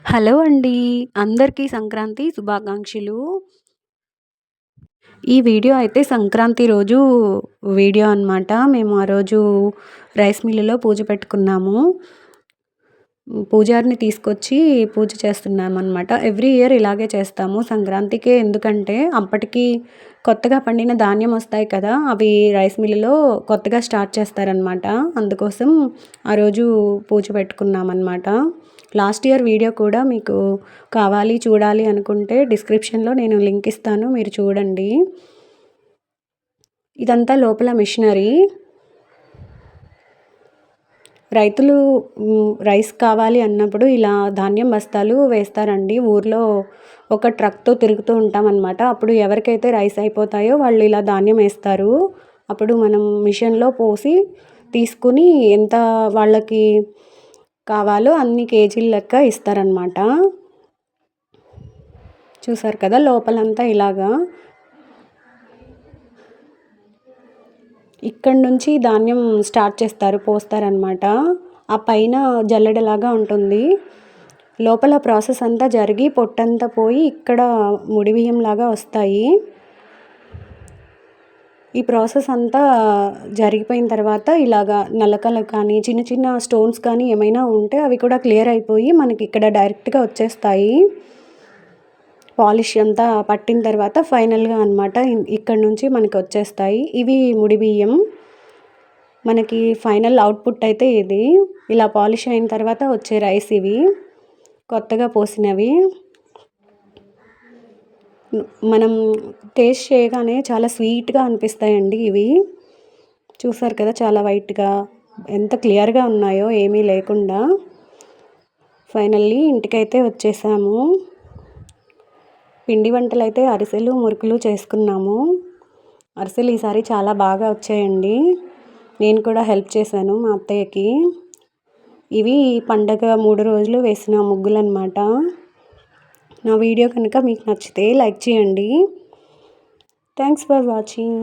Hello అండి. అందరికీ సంక్రాంతి శుభాకాంక్షలు. ఈ వీడియో అయితే సంక్రాంతి రోజు వీడియో అనమాట. మేము ఆ రోజు రైస్ మిల్లులో పూజ పెట్టుకున్నాము. పూజారిని తీసుకొచ్చి పూజ చేస్తున్నామనమాట. ఎవ్రీ ఇయర్ ఇలాగే చేస్తాము సంక్రాంతికే. ఎందుకంటే అప్పటికి కొత్తగా పండిన ధాన్యం వస్తాయి కదా! అవి రైస్ మిల్లులో కొత్తగా స్టార్ట్ చేస్తారనమాట. అందుకోసం ఆ రోజు పూజ పెట్టుకున్నామనమాట. లాస్ట్ ఇయర్ వీడియో కూడా మీకు కావాలి, చూడాలి అనుకుంటే డిస్క్రిప్షన్‌లో నేను లింక్ ఇస్తాను. మీరు చూడండి. ఇదంతా లోపల మిషనరీ. రైతులు రైస్ కావాలి అన్నప్పుడు ఇలా ధాన్యం బస్తాలు వేస్తారండి. ఊర్లో ఒక ట్రక్‌తో తిరుగుతూ ఉంటామనమాట. అప్పుడు ఎవరికైతే రైస్ అయిపోతాయో వాళ్ళు ఇలా ధాన్యం ఏస్తారు. అప్పుడు మనం మిషన్‌లో పోసి తీసుకొని ఎంత వాళ్ళకి కావాలో అన్ని కేజీల లెక్క ఇస్తారనమాట. చూసారు కదా! లోపలంతా ఇలాగా. ఇక్కడి నుంచి ధాన్యం స్టార్ట్ చేస్తారు, పోస్తారనమాట. ఆ పైన జల్లెడలాగా ఉంటుంది. లోపల ప్రాసెస్ అంతా జరిగి పొట్టంతా పోయి ఇక్కడ ముడి బియ్యంలాగా వస్తాయి. ఈ ప్రాసెస్ అంతా జరిగిపోయిన తర్వాత ఇలాగా నలకలు కానీ, చిన్న చిన్న స్టోన్స్ కానీ ఏమైనా ఉంటే అవి కూడా క్లియర్ అయిపోయి మనకి ఇక్కడ డైరెక్ట్‌గా వచ్చేస్తాయి. పాలిష్ అంతా పట్టిన తర్వాత ఫైనల్‌గా అనమాట ఇక్కడి నుంచి మనకి వచ్చేస్తాయి. ఇవి ముడి బియ్యం. మనకి ఫైనల్ అవుట్‌పుట్ అయితే ఇది. ఇలా పాలిష్ అయిన తర్వాత వచ్చే రైస్ ఇవి. కొత్తగా పోసినవి. మనం టేస్ట్ చేయగానే చాలా స్వీట్‌గా అనిపిస్తాయండి ఇవి. చూసారు కదా! చాలా వైట్‌గా ఎంత క్లియర్‌గా ఉన్నాయో ఏమీ లేకుండా. ఫైనల్లీ ఇంటికైతే వచ్చేసాము. పిండి వంటలైతే అరిసెలు, మురుకులు చేసుకున్నాము. అరిసెలు ఈసారి చాలా బాగా వచ్చాయండి. నేను కూడా హెల్ప్ చేశాను మా అత్తయ్యకి. ఇవి పండగ 3 రోజులు వేసిన ముగ్గులనమాట. నా వీడియో కనుక మీకు నచ్చితే లైక్ చేయండి. Thanks for watching.